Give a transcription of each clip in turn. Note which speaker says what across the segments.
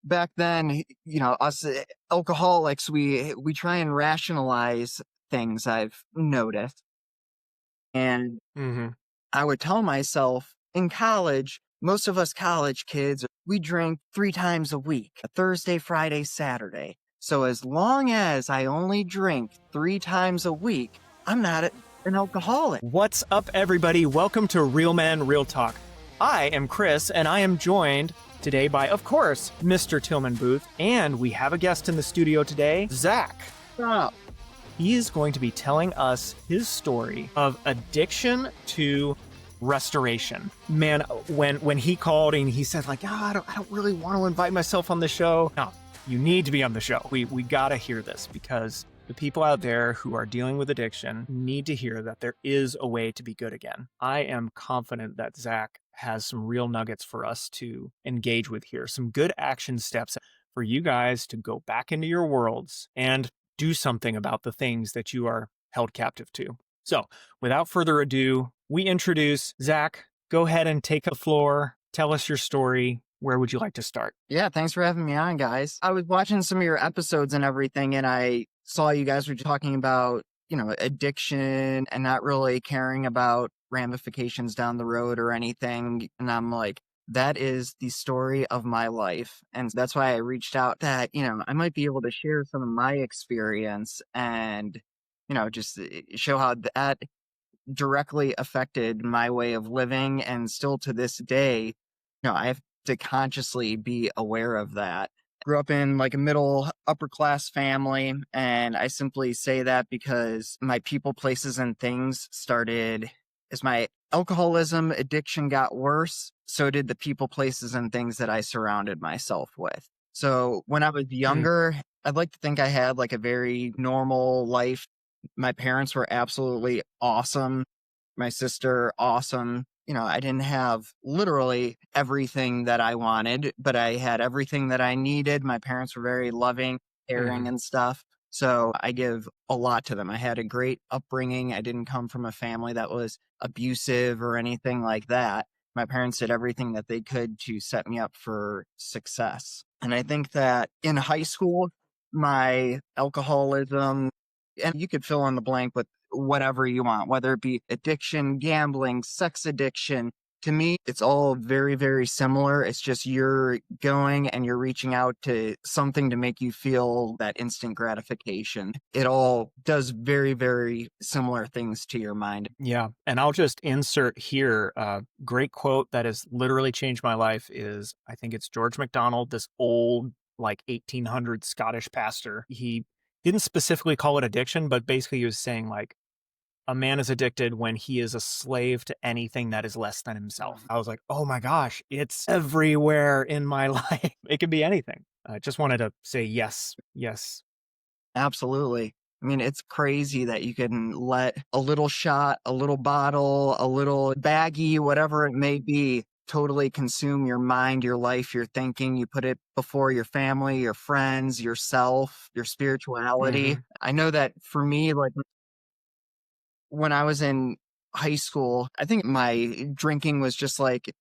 Speaker 1: back then, us alcoholics, we try and rationalize things, I've noticed. And
Speaker 2: Mm-hmm.
Speaker 1: I would tell myself in college, most of us college kids, we drink 3 times a week, Thursday, Friday, Saturday. So as long as I only drink 3 times a week, I'm not an alcoholic.
Speaker 2: What's up, everybody? Welcome to Real Men, Real Talk. I am Chris, and I am joined today by, of course, Mr. Tillman Booth, and we have a guest in the studio today, Zach.
Speaker 1: Stop.
Speaker 2: He is going to be telling us his story of addiction to restoration. Man, when he called and he said, like, I don't really want to invite myself on the show. No, you need to be on the show. We got to hear this because the people out there who are dealing with addiction need to hear that there is a way to be good again. I am confident that Zach has some real nuggets for us to engage with here, some good action steps for you guys to go back into your worlds and do something about the things that you are held captive to. So without further ado, we introduce Zach. Go ahead and take the floor. Tell us your story. Where would you like to start?
Speaker 1: Yeah, thanks for having me on, guys. I was watching some of your episodes and everything, and I saw you guys were talking about, addiction and not really caring about ramifications down the road or anything. And I'm like, that is the story of my life. And that's why I reached out that, I might be able to share some of my experience and, just show how that directly affected my way of living. And still to this day, I have to consciously be aware of that. Grew up in like a middle upper class family, and I simply say that because my people, places, and things started as my alcoholism addiction got worse. So did the people, places, and things that I surrounded myself with. So when I was younger, I'd like to think I had like a very normal life. My parents were absolutely awesome. My sister, awesome. I didn't have literally everything that I wanted, but I had everything that I needed. My parents were very loving, caring, and stuff. So I give a lot to them. I had a great upbringing. I didn't come from a family that was abusive or anything like that. My parents did everything that they could to set me up for success. And I think that in high school, my alcoholism, and you could fill in the blank with whatever you want, whether it be addiction, gambling, sex addiction. To me, it's all very, very similar. It's just you're going and you're reaching out to something to make you feel that instant gratification. It all does very, very similar things to your mind.
Speaker 2: Yeah. And I'll just insert here a great quote that has literally changed my life is, I think it's George MacDonald, this old, like 1800 Scottish pastor. He didn't specifically call it addiction, but basically he was saying like, a man is addicted when he is a slave to anything that is less than himself. I was like, oh my gosh, it's everywhere in my life. It could be anything. I just wanted to say yes. Yes.
Speaker 1: Absolutely. I mean, it's crazy that you can let a little shot, a little bottle, a little baggie, whatever it may be, totally consume your mind, your life, your thinking. You put it before your family, your friends, yourself, your spirituality. I know that for me, like when I was in high school, I think my drinking was just like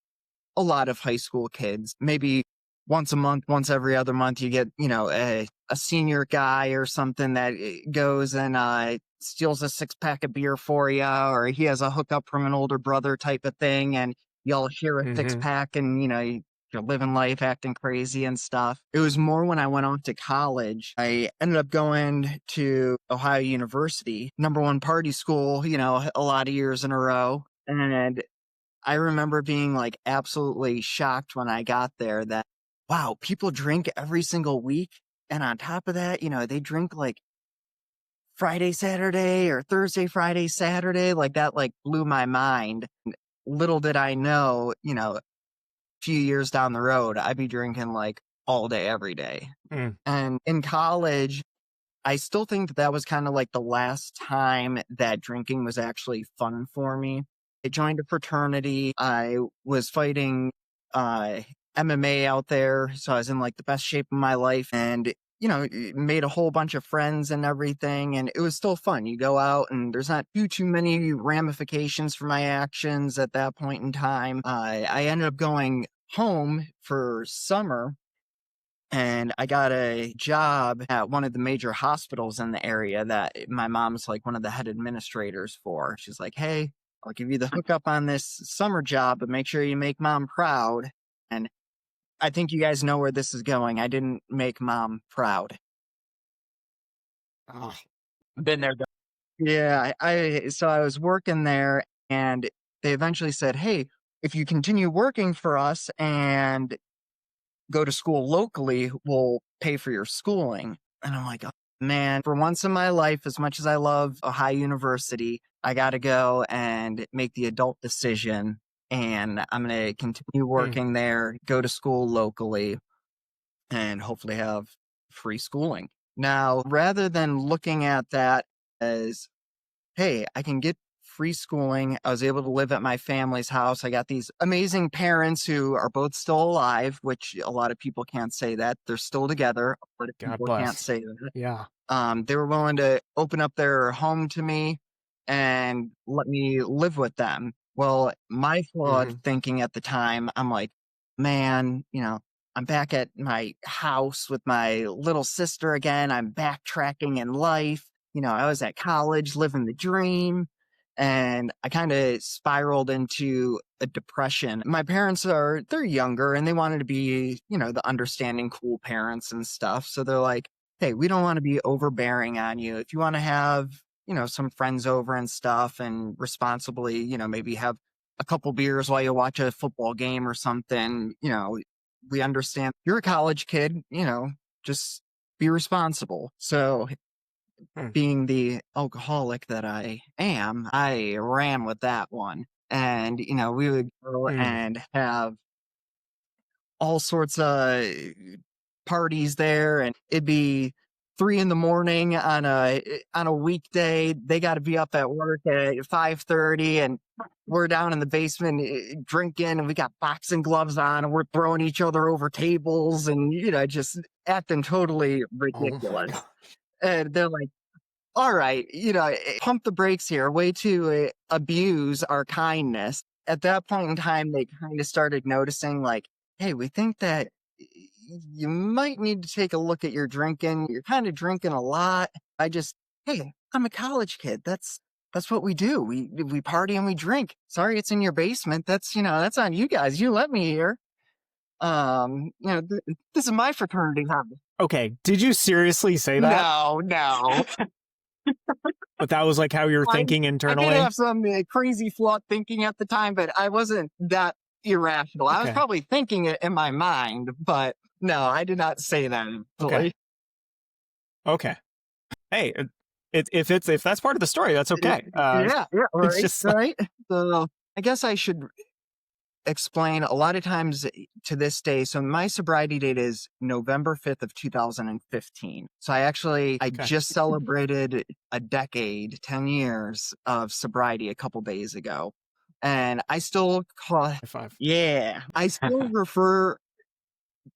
Speaker 1: a lot of high school kids. Maybe once a month, once every other month, you get, a senior guy or something that goes and steals a 6-pack of beer for you, or he has a hookup from an older brother type of thing, and y'all share a 6-pack and, you're living life, acting crazy and stuff. It was more when I went off to college. I ended up going to Ohio University, #1 party school, a lot of years in a row. And I remember being like absolutely shocked when I got there that, wow, people drink every single week. And on top of that, they drink like Friday, Saturday, or Thursday, Friday, Saturday. Like that, like blew my mind. Little did I know, a few years down the road, I'd be drinking like all day, every day. And in college, I still think that was kind of like the last time that drinking was actually fun for me. I joined a fraternity. I was fighting MMA out there. So I was in like the best shape of my life and, made a whole bunch of friends and everything. And it was still fun. You go out and there's not too many ramifications for my actions at that point in time. I ended up going home for summer. and I got a job at one of the major hospitals in the area that my mom's like one of the head administrators for. She's like, hey, I'll give you the hookup on this summer job, but make sure you make mom proud. And I think you guys know where this is going. I didn't make mom proud.
Speaker 2: Oh, been there.
Speaker 1: Yeah, so I was working there, and they eventually said, hey, if you continue working for us and go to school locally, we'll pay for your schooling. And I'm like, oh, man, for once in my life, as much as I love Ohio University, I got to go and make the adult decision. And I'm going to continue working there, go to school locally, and hopefully have free schooling. Now, rather than looking at that as, hey, I can get free schooling. I was able to live at my family's house. I got these amazing parents who are both still alive, which a lot of people can't say that. They're still together. A lot of
Speaker 2: God
Speaker 1: people
Speaker 2: bless.
Speaker 1: can't say that.
Speaker 2: Yeah.
Speaker 1: They were willing to open up their home to me and let me live with them. Well, my flawed thinking at the time, I'm like, man, I'm back at my house with my little sister again. I'm backtracking in life. I was at college living the dream, and I kind of spiraled into a depression. My parents they're younger and they wanted to be, the understanding, cool parents and stuff. So they're like, hey, we don't want to be overbearing on you. If you want to have, some friends over and stuff and responsibly, maybe have a couple beers while you watch a football game or something, we understand you're a college kid, just be responsible. So being the alcoholic that I am, I ran with that one. And, we would go and have all sorts of parties there, and it'd be 3 a.m. on a weekday. They got to be up at work at 5:30, and we're down in the basement drinking, and we got boxing gloves on, and we're throwing each other over tables, and just acting totally ridiculous. And they're like, all right, pump the brakes here, way to abuse our kindness. At that point in time, they kind of started noticing, like, hey, we think that you might need to take a look at your drinking. You're kind of drinking a lot. Hey, I'm a college kid. That's what we do. We party and we drink. Sorry, it's in your basement. That's on you guys. You let me here. This is my fraternity house.
Speaker 2: Okay, did you seriously say that?
Speaker 1: No.
Speaker 2: But that was like how you were thinking internally?
Speaker 1: I did have some crazy flawed thinking at the time, but I wasn't that irrational. I was probably thinking it in my mind, but no, I did not say that.
Speaker 2: Okay. Hey, if that's part of the story, that's okay.
Speaker 1: Yeah, right,
Speaker 2: it's just
Speaker 1: right. So I guess I should explain a lot of times to this day. So my sobriety date is November 5th of 2015. So I just celebrated a decade, 10 years of sobriety a couple days ago. And I still I still refer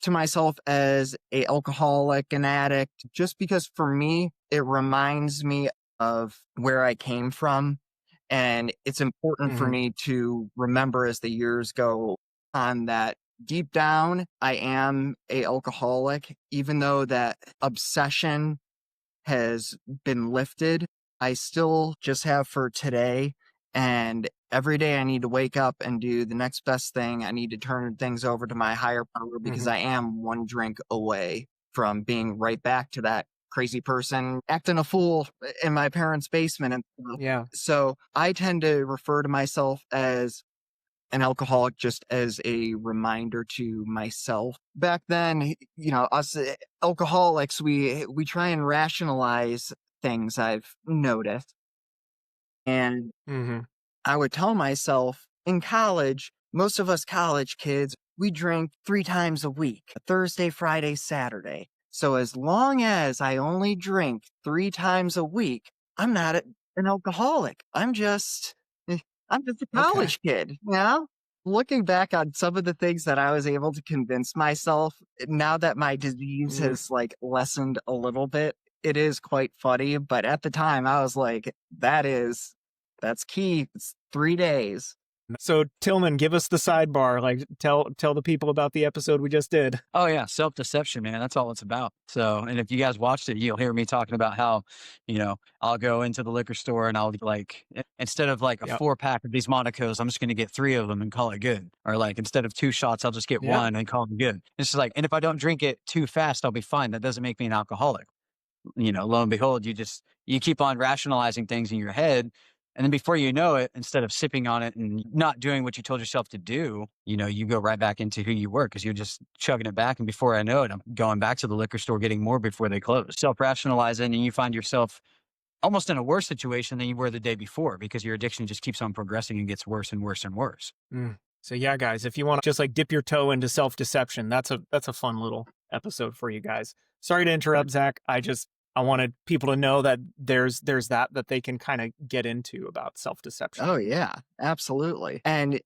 Speaker 1: to myself as a alcoholic, an addict, just because for me, it reminds me of where I came from. And it's important for me to remember as the years go on that deep down, I am a alcoholic, even though that obsession has been lifted. I still just have for today. And every day I need to wake up and do the next best thing. I need to turn things over to my higher power because I am one drink away from being right back to that crazy person acting a fool in my parents' basement and stuff.
Speaker 2: Yeah.
Speaker 1: So I tend to refer to myself as an alcoholic just as a reminder to myself. Back then, us alcoholics, we try and rationalize things, I've noticed. And I would tell myself in college, most of us college kids, we drink 3 times a week, Thursday, Friday, Saturday. So as long as I only drink 3 times a week, I'm not an alcoholic. I'm just a college kid, Looking back on some of the things that I was able to convince myself, now that my disease has lessened a little bit, it is quite funny. But at the time I was like, that's key. It's 3 days.
Speaker 2: So Tillman, give us the sidebar. Like tell the people about the episode we just did.
Speaker 3: Oh yeah, self-deception, man. That's all it's about. So, and if you guys watched it, you'll hear me talking about how, I'll go into the liquor store and I'll like, instead of like a
Speaker 2: Yep.
Speaker 3: 4-pack of these Monacos, I'm just going to get 3 of them and call it good. Or like, instead of 2 shots, I'll just get
Speaker 2: Yep.
Speaker 3: 1 and call it good. It's just like, and if I don't drink it too fast, I'll be fine. That doesn't make me an alcoholic. Lo and behold, you keep on rationalizing things in your head. And then before you know it, instead of sipping on it and not doing what you told yourself to do, you go right back into who you were because you're just chugging it back. And before I know it, I'm going back to the liquor store getting more before they close. Self-rationalizing, and you find yourself almost in a worse situation than you were the day before because your addiction just keeps on progressing and gets worse and worse and worse.
Speaker 2: So yeah, guys, if you want to just like dip your toe into self-deception, that's a fun little episode for you guys. Sorry to interrupt, Zach. I wanted people to know that there's that they can kind of get into about self-deception.
Speaker 1: Oh yeah, absolutely. And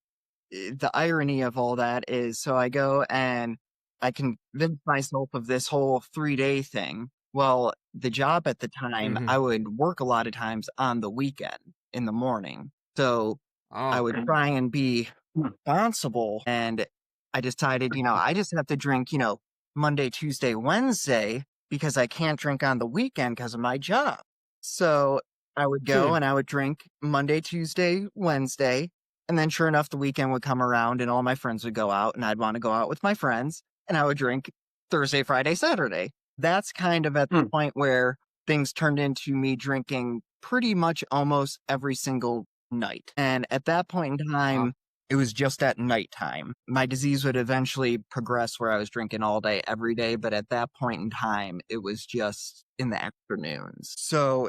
Speaker 1: the irony of all that is, so I go and I convince myself of this whole 3-day thing. Well, the job at the time, I would work a lot of times on the weekend in the morning. So I would try and be responsible. And I decided, I just have to drink, Monday, Tuesday, Wednesday, because I can't drink on the weekend because of my job. So I would go and I would drink Monday, Tuesday, Wednesday. And then sure enough, the weekend would come around and all my friends would go out and I'd want to go out with my friends and I would drink Thursday, Friday, Saturday. That's kind of at the point where things turned into me drinking pretty much almost every single night. And at that point in time, it was just at nighttime. My disease would eventually progress where I was drinking all day, every day. But at that point in time, it was just in the afternoons. So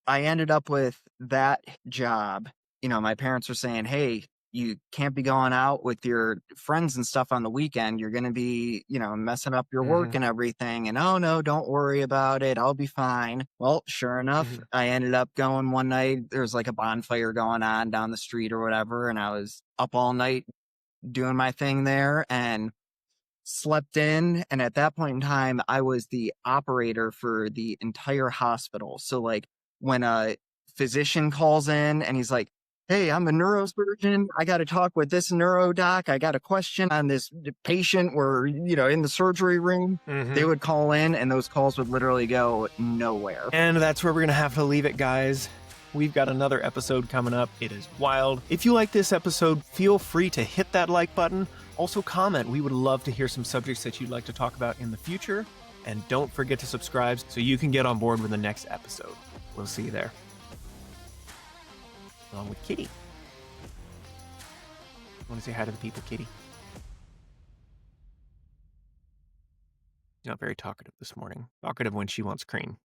Speaker 1: I ended up with that job. My parents were saying, hey, you can't be going out with your friends and stuff on the weekend. You're going to be, messing up your work and everything. And oh no, don't worry about it. I'll be fine. Well, sure enough, I ended up going one night. There was like a bonfire going on down the street or whatever. And I was up all night doing my thing there and slept in. And at that point in time, I was the operator for the entire hospital. So like when a physician calls in and he's like, hey, I'm a neurosurgeon. I got to talk with this neuro doc. I got a question on this patient. We're, in the surgery room. They would call in and those calls would literally go nowhere.
Speaker 2: And that's where we're going to have to leave it, guys. We've got another episode coming up. It is wild. If you like this episode, feel free to hit that like button. Also comment. We would love to hear some subjects that you'd like to talk about in the future. And don't forget to subscribe so you can get on board with the next episode. We'll see you there. Along with Kitty. Want to say hi to the people, Kitty? She's not very talkative this morning. Talkative when she wants cream.